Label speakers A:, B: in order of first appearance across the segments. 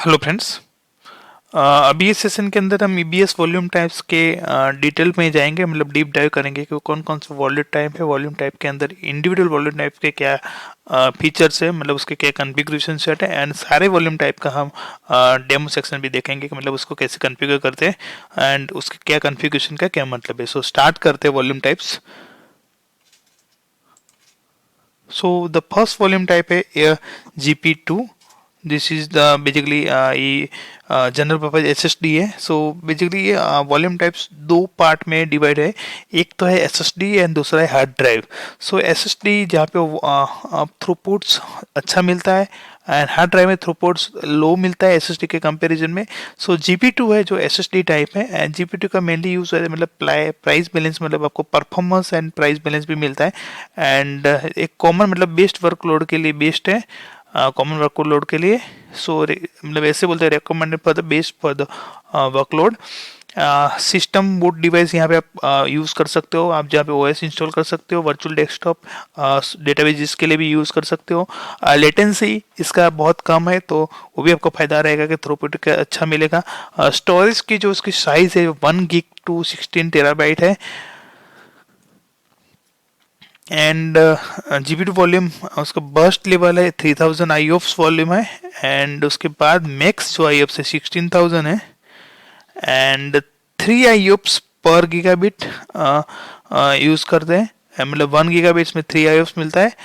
A: Hello friends. अभी इस session के अंदर हम ईबीएस वॉल्यूम टाइप्स के डिटेल में जाएंगे, मतलब डीप डाइव करेंगे कि कौन कौन सा वॉल्यूम टाइप है। वॉल्यूम टाइप के अंदर इंडिविजुअल वॉल्यूम टाइप के क्या फीचर्स है, मतलब उसके क्या कॉन्फ़िगरेशन सेट है, एंड सारे वॉल्यूम टाइप का हम डेमो सेक्शन भी देखेंगे कि मतलब उसको कैसे कॉन्फ़िगर करते हैं एंड उसके क्या कॉन्फ़िगरेशन का क्या मतलब है। सो स्टार्ट करते हैं volume types. So the first volume type है GP2. This is the basically ये जनरल पर्पज एसएसडी है। सो बेसिकली ये वॉल्यूम टाइप्स दो पार्ट में डिवाइड है। एक तो है एसएसडी एंड दूसरा है हार्ड ड्राइव। सो एसएसडी जहाँ पे थ्रूपुट्स अच्छा मिलता है एंड हार्ड ड्राइव में थ्रूपुट्स लो मिलता है एसएसडी के कंपैरिजन में। सो जीपी2 है जो एसएसडी टाइप है, एंड जीपी2 का मेनली यूज है मतलब प्राइस बैलेंस, मतलब आपको परफॉर्मेंस एंड प्राइस बैलेंस भी मिलता है। एंड एक कॉमन मतलब बेस्ट वर्कलोड के लिए बेस्ट है, कॉमन वर्कलोड के लिए। सो मतलब ऐसे बोलते हैं recommended for the best for the workload. System boot device यहाँ पे आप यूज़ कर सकते हो, आप जहाँ पे ओएस इंस्टॉल कर सकते हो, वर्चुअल डेस्कटॉप डेटाबेस के लिए भी यूज़ कर सकते हो। लेटेंसी इसका बहुत कम है, तो वो भी आपको फ़ायदा रहेगा कि थ्रूपुट का अच्छा मिलेगा। स्टोरेज की जो उसकी साइज़ है 1 GB टू 16 TB है। एंड जीपी टू वॉल्यूम उसका बर्स्ट लेवल है 3000 IOPS वॉल्यूम है, एंड उसके बाद मैक्स जो IOPS है 16000 है, एंड 3 IOPS पर गीगाबिट यूज़ करते हैं। मतलब 1 GB में 3 IOPS मिलता है,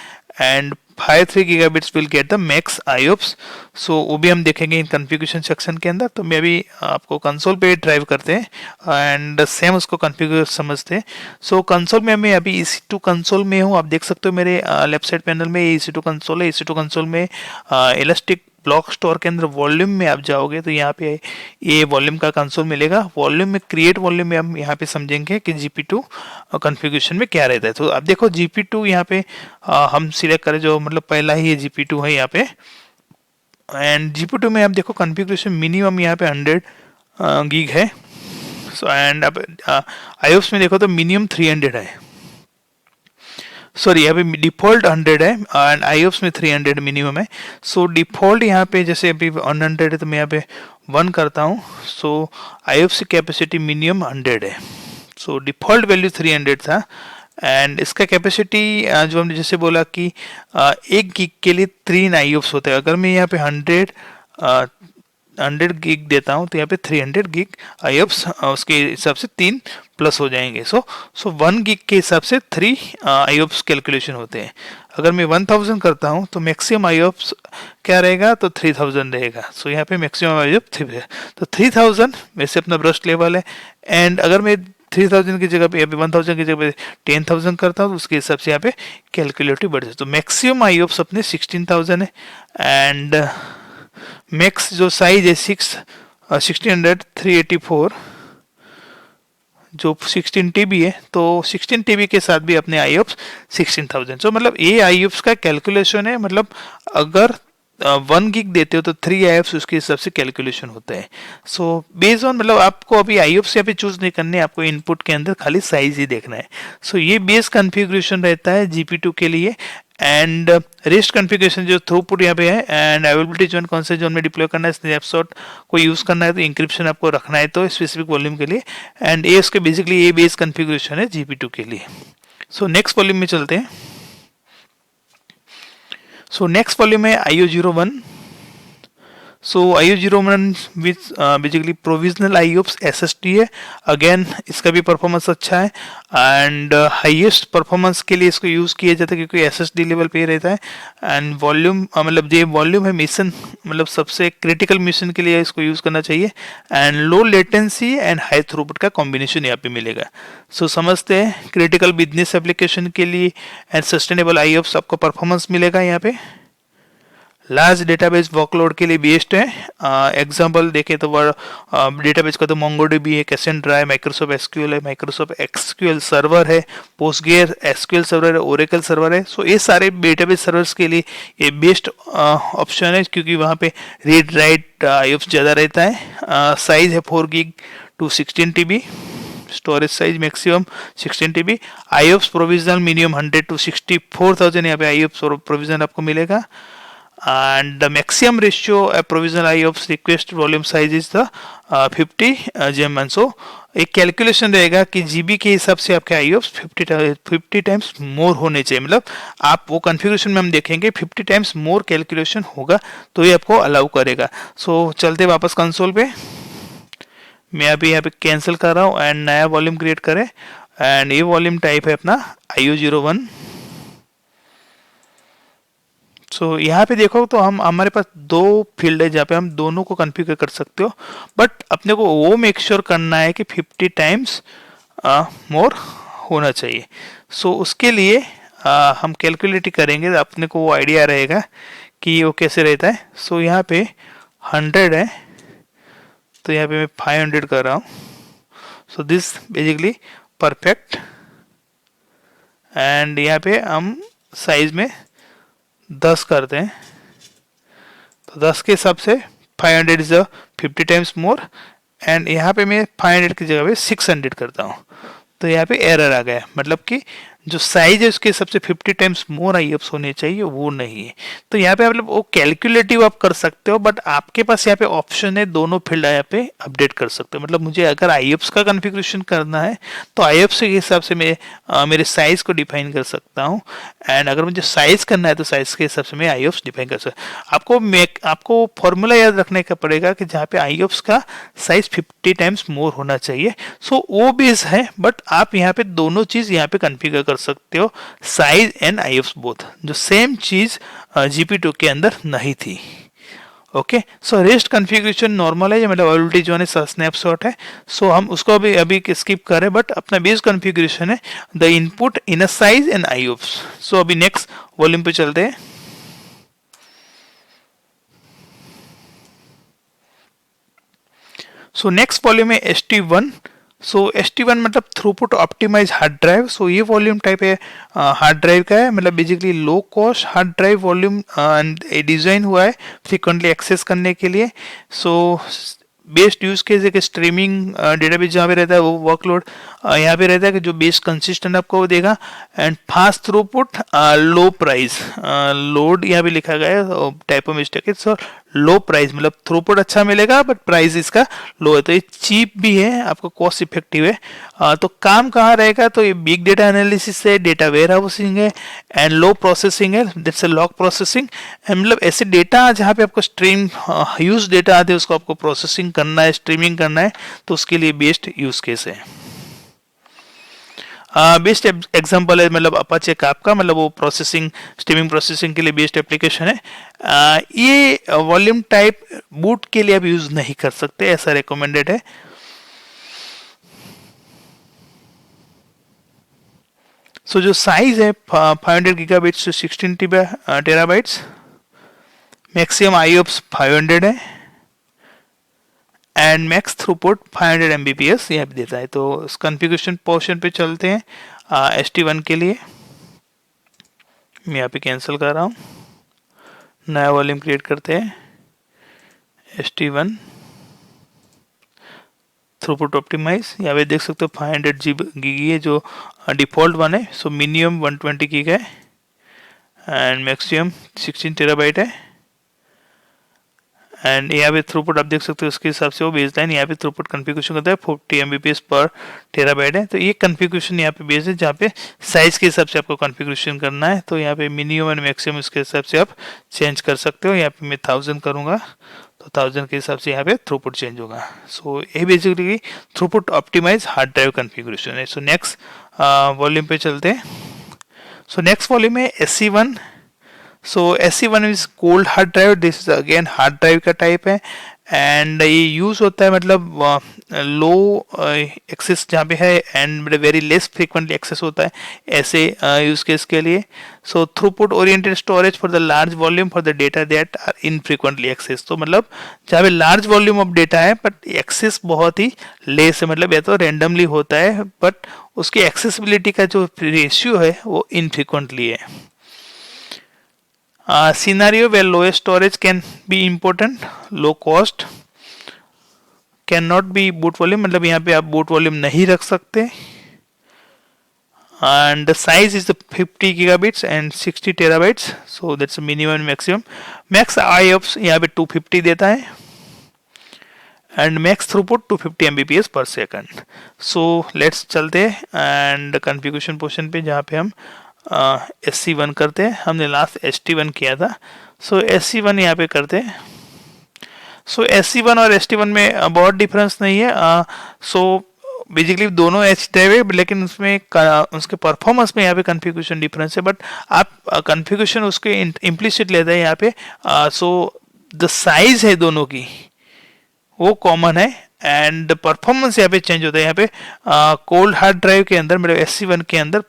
A: and 3 GB will get the max IOPS। सो वो भी हम देखेंगे इन कॉन्फ़िगरेशन सेक्शन के अंदर। तो मैं अभी आपको कंसोल पे ड्राइव करते हैं एंड सेम उसको कॉन्फ़िगर समझते हैं। सो कंसोल में मैं अभी EC2 कंसोल में हूँ। आप देख सकते हो मेरे लेफ्ट साइड पैनल में EC2 कंसोल है। EC2 कंसोल में इलास्टिक ब्लॉक स्टोर के अंदर वॉल्यूम में आप जाओगे तो यहाँ पे ये वॉल्यूम का कंसोल मिलेगा। वॉल्यूम में क्रिएट वॉल्यूम में हम यहाँ पे समझेंगे कि GP2 कॉन्फ़िगरेशन में क्या रहता है। तो आप देखो GP2 यहाँ पे हम सिलेक्ट करें, जो मतलब पहला ही ये GP2 है यहाँ पे। एंड GP2 में आप देखो कॉन्फ़िगरेशन मिनिमम यहाँ पे 100 गीग है। सो एंड अब IOPS में देखो तो मिनिमम 300 है, सॉरी यहाँ पे डिफ़ॉल्ट 100 है एंड IOPS में 300 मिनिमम है। सो डिफ़ॉल्ट यहाँ पे जैसे अभी 100 है तो मैं यहाँ पे 1 करता हूँ। सो IOPS की कैपेसिटी मिनिमम 100 है। सो डिफ़ॉल्ट वैल्यू 300 था, एंड इसका कैपेसिटी जो हमने जैसे बोला कि 1 GB के लिए 3 IOPS होते हैं। अगर मैं यहाँ पे 100 GB देता हूँ तो यहाँ पे 300 GB IOPS उसके हिसाब से 3 प्लस हो जाएंगे। सो 1 GB के हिसाब से 3 IOPS कैलकुलेशन होते हैं। अगर मैं 1000 करता हूँ तो मैक्सिमम IOPS क्या रहेगा, तो 3000 रहेगा। सो यहाँ पे मैक्सिमम IOPS 3 है, तो 3000 वैसे अपना ब्रस्ट लेवल है। एंड अगर मैं 3000 की जगह पे 1000 की जगह पे 10000 करता हूँ तो उसके हिसाब से यहाँ पे कैलकुलेटिव बढ़ जाए। तो मैक्सिमम IOPS अपने 16000 है, एंड मैक्स जो साइज है 1600 384 जो 16 TB है, तो 16 TB के साथ भी अपने IOPS 16000। सो मतलब ये IOPS का कैलकुलेशन है, मतलब अगर 1 GB देते हो तो 3 IOPS उसके हिसाब से कैलकुलेशन होता है। सो बेस्ड ऑन मतलब आपको अभी IOPS यहाँ पे चूज नहीं करने, आपको इनपुट के अंदर खाली साइज ही देखना है। सो ये बेस कॉन्फ़िगरेशन रहता है GP2 के लिए। एंड रेस्ट कॉन्फ़िगरेशन जो थ्रूपुट यहाँ पे है, एंड अवेलेबिलिटी जोन कौन से जोन में डिप्लॉय करना है, स्नैपशॉट को यूज़ करना है, तो इंक्रिप्शन आपको रखना है तो स्पेसिफिक वॉल्यूम के लिए। एंड ये उसके बेसिकली ये बेस कॉन्फ़िगरेशन है GP2 के लिए। सो नेक्स्ट वॉल्यूम में चलते हैं। सो नेक्स्ट वॉल्यूम है IO01। So IO01 which basically provisional IOPS SSD है। अगेन इसका भी परफॉर्मेंस अच्छा है, एंड हाईएस्ट परफॉर्मेंस के लिए इसको यूज़ किया जाता है क्योंकि SSD लेवल पे ही रहता है। एंड वॉल्यूम मतलब ये वॉल्यूम है मिशन, मतलब सबसे क्रिटिकल मिशन के लिए इसको यूज़ करना चाहिए। And low latency and high throughput का कॉम्बिनेशन यहाँ पे मिलेगा। सो समझते हैं क्रिटिकल बिजनेस एप्लीकेशन के लिए एंड सस्टेनेबल IOPS आपको परफॉर्मेंस मिलेगा यहाँ पे। लार्ज डेटाबेस वर्कलोड के लिए बेस्ट है। एग्जांपल देखें तो डेटाबेस का तो मोंगोडीबी है, कैसेंड्रा है, माइक्रोसॉफ्ट एसक्यूएल है, माइक्रोसॉफ्ट एक्सक्यूएल सर्वर है, पोस्टग्रेस एसक्यूएल सर्वर है, ओरेकल सर्वर है। सो ये सारे डेटाबेस सर्वर्स के लिए ये बेस्ट ऑप्शन है क्योंकि वहाँ पे रीड राइट IOPS ज़्यादा रहता है। साइज है 4 GB to 16 TB, storage size maximum 16 TB। IOPS provisional minimum 100 to 64000 यहाँ पे IOPS प्रोविजन आपको मिलेगा। and the maximum ratio provisional IOPS request volume size is the 50 GM. So एक कैलकुलेशन रहेगा कि जीबी के हिसाब से आपके आईओप्स 50 टाइम्स मोर होने चाहिए, मतलब आप वो कॉन्फ़िगरेशन में हम देखेंगे 50 टाइम्स मोर कैलकुलेशन होगा तो ये आपको अलाउ करेगा। सो चलते वापस कंसोल पे, मैं अभी यहाँ पे कैंसिल कर रहा हूँ एंड नया वॉल्यूम क्रिएट करें एंड ये वॉल्यूम टाइप है अपना IO01। सो यहाँ पे देखो तो हमारे पास दो फील्ड है जहाँ पे हम दोनों को कॉन्फ़िगर कर सकते हो, बट अपने को वो मेक श्योर करना है कि 50 टाइम्स मोर होना चाहिए। सो उसके लिए हम कैलकुलेट करेंगे, अपने को वो आइडिया रहेगा कि वो कैसे रहता है। सो यहाँ पे 100 है तो यहाँ पे मैं 500 कर रहा हूँ। So this basically perfect, and यहाँ पे हम साइज में 10 करते हैं तो 10 के हिसाब से 500 इज 50 टाइम्स मोर, एंड यहाँ पे मैं 500 की जगह पे 600 करता हूँ तो यहाँ पे एरर आ गया, मतलब कि जो साइज है उसके हिसाब से 50 टाइम्स मोर आईएफ्स होने चाहिए वो नहीं है। तो यहाँ पे मतलब वो कैलकुलेटिव आप कर सकते हो, बट आपके पास यहाँ पे ऑप्शन है दोनों फील्ड यहाँ पे अपडेट कर सकते हो। मतलब मुझे अगर आईएफ्स का कॉन्फ़िगरेशन करना है तो आईएफ्स के हिसाब से मैं मेरे साइज को डिफाइन कर सकता हूँ, एंड अगर मुझे साइज करना है तो साइज के हिसाब से मैं आईएफ्स डिफाइन कर सकता हूँ। आपको फॉर्मूला याद रखने का पड़ेगा कि जहाँ पे आईएफ्स का साइज 50 टाइम्स मोर होना चाहिए। सो वो बेस है, बट आप यहाँ पे दोनों चीज यहाँ पे कॉन्फ़िगर कर सकते हो, साइज एंड आईएफ्स बोथ, जो सेम चीज GP2 के अंदर नहीं थी। Okay, so rest configuration normal है, मतलब ऑलरेडी जो है स्नैपशॉट है। सो हम उसको अभी स्किप करें, बट अपना बेस कॉन्फ़िगरेशन है the input in a size and IOPS. So अभी नेक्स्ट वॉल्यूम पे चलते हैं। सो नेक्स्ट वॉल्यूम है ST1। सो ST1 मतलब थ्रूपुट ऑप्टिमाइज हार्ड ड्राइव। सो ये वॉल्यूम टाइप है हार्ड ड्राइव का है, मतलब basically low cost hard drive volume design हुआ है फ्रिक्वेंटली एक्सेस करने के लिए। सो बेस्ट यूज केस है कि स्ट्रीमिंग डेटाबेस जहाँ पे रहता है वो वर्कलोड यहाँ पे रहता है कि जो बेस्ट कंसिस्टेंट आपको वो देगा, and fast throughput low price, load यहाँ पे लिखा गया है टाइप ऑफ मिस्टेक है। सो लो प्राइस मतलब थ्रूपुट अच्छा मिलेगा बट प्राइस इसका लो है, तो ये चीप भी है, आपको कॉस्ट इफेक्टिव है। तो काम कहाँ रहेगा, तो ये बिग डेटा एनालिसिस है, डेटा वेयर हाउसिंग है, एंड लो प्रोसेसिंग है, दैट्स अ लॉग प्रोसेसिंग। मतलब ऐसे डेटा जहाँ पे आपको स्ट्रीम यूज डेटा आते हैं उसको आपको प्रोसेसिंग करना है, स्ट्रीमिंग करना है, तो उसके लिए बेस्ट यूज केस है। बेस्ट एग्जांपल है मतलब अपाचे काफका, मतलब वो प्रोसेसिंग स्ट्रीमिंग प्रोसेसिंग के लिए बेस्ट एप्लीकेशन है। ये वॉल्यूम टाइप बूट के लिए आप यूज नहीं कर सकते, ऐसा रिकमेंडेड है। सो जो साइज है 500 गीगाबाइट्स टू 16 टेराबाइट्स, मैक्सिमम आईओप्स 500 है, एंड मैक्स थ्रूपुट 500 Mbps यहाँ पे देता है। तो इस कॉन्फ़िगरेशन पोर्शन पे चलते हैं ST1 के लिए। मैं यहाँ पे कैंसिल कर रहा हूँ, नया वॉल्यूम क्रिएट करते हैं ST1 थ्रूपुट ऑप्टिमाइज। यहाँ पे देख सकते हो 500 GB है जो डिफ़ॉल्ट वन है। सो मिनिमम 120 GB है एंड मैक्सिमम 16 टेराबाइट है, एंड यहाँ पे थ्रूपुट आप देख सकते हो उसके हिसाब से वो भेजता है। यहाँ पे थ्रूपुट कॉन्फ़िगरेशन करता है 40 Mbps पर टेराबाइट है। तो ये कॉन्फ़िगरेशन यहाँ पे बेस्ड है जहाँ पे साइज के हिसाब से आपको कॉन्फ़िगरेशन करना है। तो यहाँ पे मिनिमम एंड मैक्सिमम इसके हिसाब से आप चेंज कर सकते हो। यहाँ पे मैं 1000 करूँगा तो 1000 के हिसाब से यहाँ पे थ्रूपुट चेंज होगा। सो ये basically throughput optimize hard drive configuration है। सो नेक्स्ट वॉल्यूम पे चलते हैं। सो नेक्स्ट वॉल्यूम है SE1। So SE1 is cold hard drive, this is again hard drive का टाइप है, एंड ये यूज होता है मतलब लो एक्सेस जहाँ पे है and very less frequently access होता है ऐसे यूज केस के लिए। So throughput oriented storage for the large volume for the data that are infrequently access. तो मतलब जहाँ पे लार्ज वॉल्यूम ऑफ डेटा है बट एक्सेस बहुत ही लेस है, मतलब या तो रेंडमली होता है बट उसकी एक्सेसिबिलिटी का जो रेशियो है वो इनफ्रिक्वेंटली है। Scenario where lowest storage can be important, low cost cannot be boot volume, मतलब यहाँ पे आप boot volume नहीं रख सकते। and the size is the 50 gigabits and 60 terabytes, so that's a minimum and maximum. Max IOPS यहाँ पे 250 देता है and max throughput 250 Mbps per second. So let's चलते हैं and configuration portion पे जहाँ पे हम SC1 करते हैं. हमने लास्ट ST1 किया था, so SC1 यहाँ पे करते हैं. सो SC1 और ST1 में बहुत डिफरेंस नहीं है. सो बेसिकली दोनों एच ड्राइव है, लेकिन उसमें उसके परफॉर्मेंस में यहाँ पे कॉन्फ़िगरेशन डिफरेंस है, बट आप कॉन्फ़िगरेशन उसके इम्प्लिसिट लेते हैं यहाँ पे. सो द साइज है दोनों की वो कॉमन है एंड परफॉर्मेंस यहाँ पे चेंज होता है. यहाँ पे कोल्ड हार्ड ड्राइव के अंदर मतलब SC1 के अंदर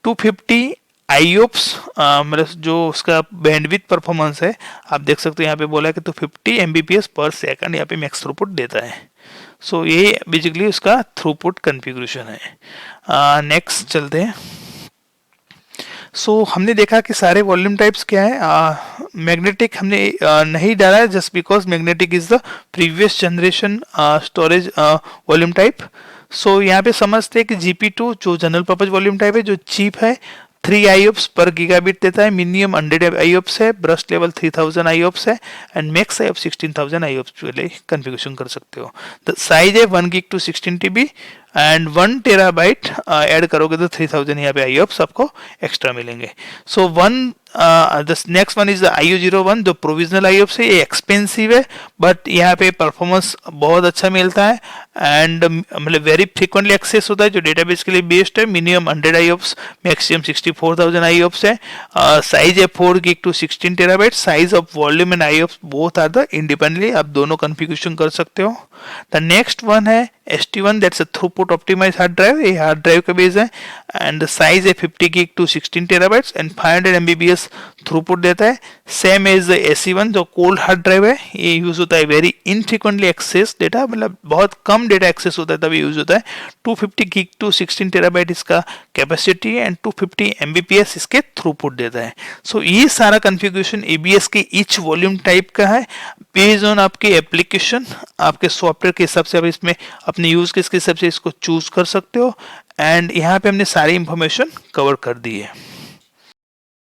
A: 250 IOPS मतलब जो उसका बैंडविड्थ परफॉर्मेंस है आप देख सकते हो यहाँ पे बोला है कि 250 Mbps पर सेकंड यहाँ पे मैक्स थ्रूपुट देता है. सो ये बेसिकली उसका थ्रूपुट कॉन्फ़िगरेशन है. नेक्स्ट चलते हैं. सो हमने देखा कि सारे वॉल्यूम टाइप्स क्या है. मैग्नेटिक हमने नहीं डाला है just because magnetic is the previous generation storage volume type. So यहाँ पे समझते हैं कि GP2 जो जनरल पर्पज वॉल्यूम टाइप है जो चीप है 3 IOPS पर गीगाबिट देता है. मिनिमम 100 IOPS है, ब्रश लेवल 3000 IOPS है एंड मैक्स IOPS 16000 IOPS के लिए कॉन्फ़िगरेशन कर सकते हो. द साइज है 1 GB to 16 TB and 1 terabyte add करोगे तो 3000 यहाँ पे IOPS आपको एक्स्ट्रा मिलेंगे. So the next one is the IO01 जो प्रोविजनल IOPS है. ये एक्सपेंसिव है बट यहाँ पे परफॉर्मेंस बहुत अच्छा मिलता है एंड मतलब वेरी फ्रिक्वेंटली एक्सेस होता है जो डेटाबेस के लिए बेस्ड है. मिनिमम 100 IOPS, मैक्सिमम 64000 IOPS है. साइज है 4 GB to 16 terabyte. Size of volume and IOPS both are the independently आप दोनों कॉन्फ़िगरेशन कर सकते हो. द नेक्स्ट वन है ST1 that's a throughput optimised hard drive. ये हार्ड ड्राइव का बेस है एंड साइज है 50 GB to 16 terabytes and 500 Mbps throughput देता है. सेम एज द SC1 जो कोल्ड हार्ड ड्राइव है. ये यूज होता है वेरी इनफ्रीक्वेंटली एक्सेस डेटा मतलब बहुत कम डेटा एक्सेस होता है तभी यूज होता है. 250 GB to 16 टेराबाइट इसका कैपेसिटी एंड 250 Mbps इसके थ्रूपुट देता है. सो ये सारा कॉन्फ़िगरेशन ABS के ईच वॉल्यूम टाइप का है बेस्ड ऑन आपके एप्लीकेशन आपके सॉफ्टवेयर के हिसाब से आप इसमें अपने यूज केस के हिसाब से इसको चूज कर सकते हो. एंड यहाँ पे हमने सारी इंफॉर्मेशन कवर कर दी है.